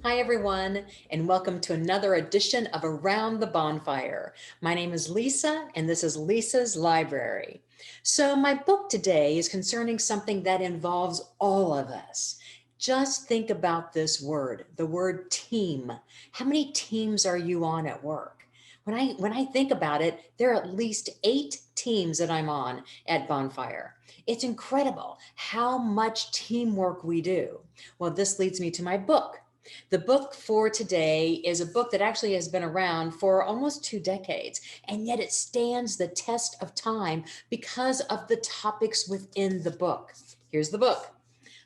Hi, everyone, and welcome to another edition of Around the Bonfire. My name is Lisa, and this is Lisa's Library. So, my book today is concerning something that involves all of us. Just think about this word, the word team. How many teams are you on at work? When I think about it, there are at least 8 teams that I'm on at Bonfire. It's incredible how much teamwork we do. Well, this leads me to my book. The book for today is a book that actually has been around for almost 2 decades, and yet it stands the test of time because of the topics within the book. Here's the book.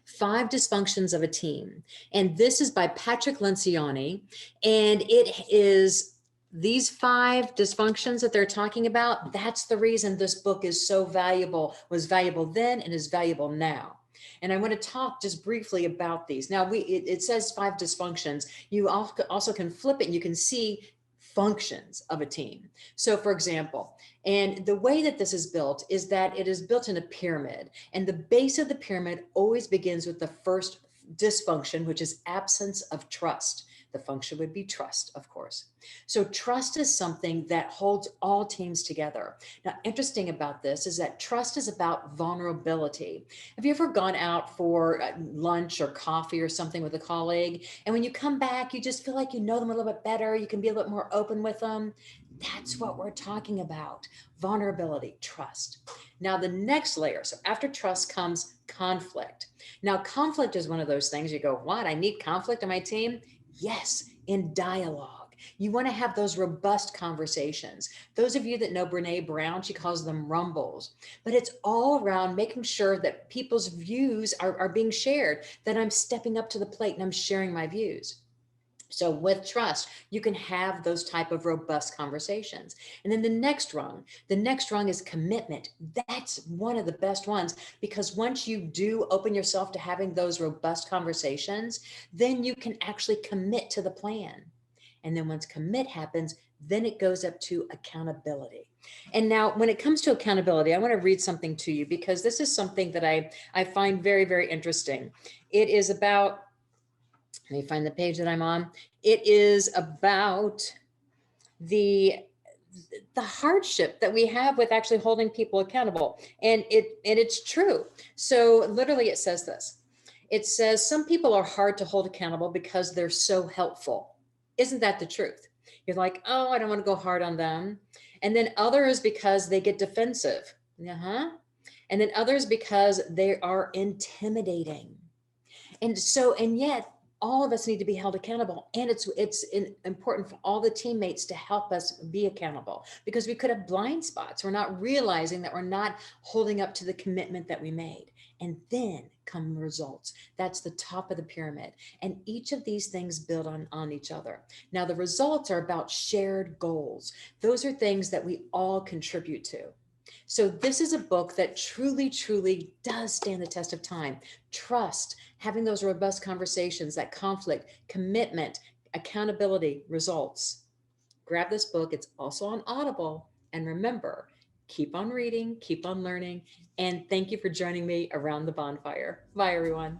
Five Dysfunctions of a Team. And this is by Patrick Lencioni. And it is these five dysfunctions that they're talking about. That's the reason this book is so valuable, was valuable then and is valuable now. And I want to talk just briefly about these. Now, it says five dysfunctions. You also can flip it and you can see functions of a team. So, for example, and the way that this is built is that it is built in a pyramid, and the base of the pyramid always begins with the first dysfunction, which is absence of trust. The function would be trust, of course. So trust is something that holds all teams together. Now, interesting about this is that trust is about vulnerability. Have you ever gone out for lunch or coffee or something with a colleague, and when you come back, you just feel like you know them a little bit better, you can be a little bit more open with them? That's what we're talking about. Vulnerability, trust. Now, the next layer, so after trust comes conflict. Now, conflict is one of those things you go, what? I need conflict on my team? Yes, in dialogue. You want to have those robust conversations. Those of you that know Brene Brown, she calls them rumbles. But it's all around making sure that people's views are being shared, that I'm stepping up to the plate and I'm sharing my views. So with trust, you can have those type of robust conversations. And then the next rung is commitment. That's one of the best ones, because once you do open yourself to having those robust conversations, then you can actually commit to the plan. And then once commit happens, then it goes up to accountability. And now when it comes to accountability, I want to read something to you because this is something that I find very, very interesting. It is about, let me find the page that I'm on. It is about the the hardship that we have with actually holding people accountable. And it's true. So literally it says this. It says some people are hard to hold accountable because they're so helpful. Isn't that the truth? You're like, oh, I don't want to go hard on them. And then others because they get defensive. Uh-huh. And then others because they are intimidating. And yet all of us need to be held accountable, and important for all the teammates to help us be accountable, because we could have blind spots. We're not realizing that we're not holding up to the commitment that we made. And then come results. That's the top of the pyramid, and each of these things build on each other. Now the results are about shared goals. Those are things that we all contribute to. So this is a book that truly, truly does stand the test of time. Trust, having those robust conversations, that conflict, commitment, accountability, results. Grab this book. It's also on Audible. And remember, keep on reading, keep on learning. And thank you for joining me around the bonfire. Bye, everyone.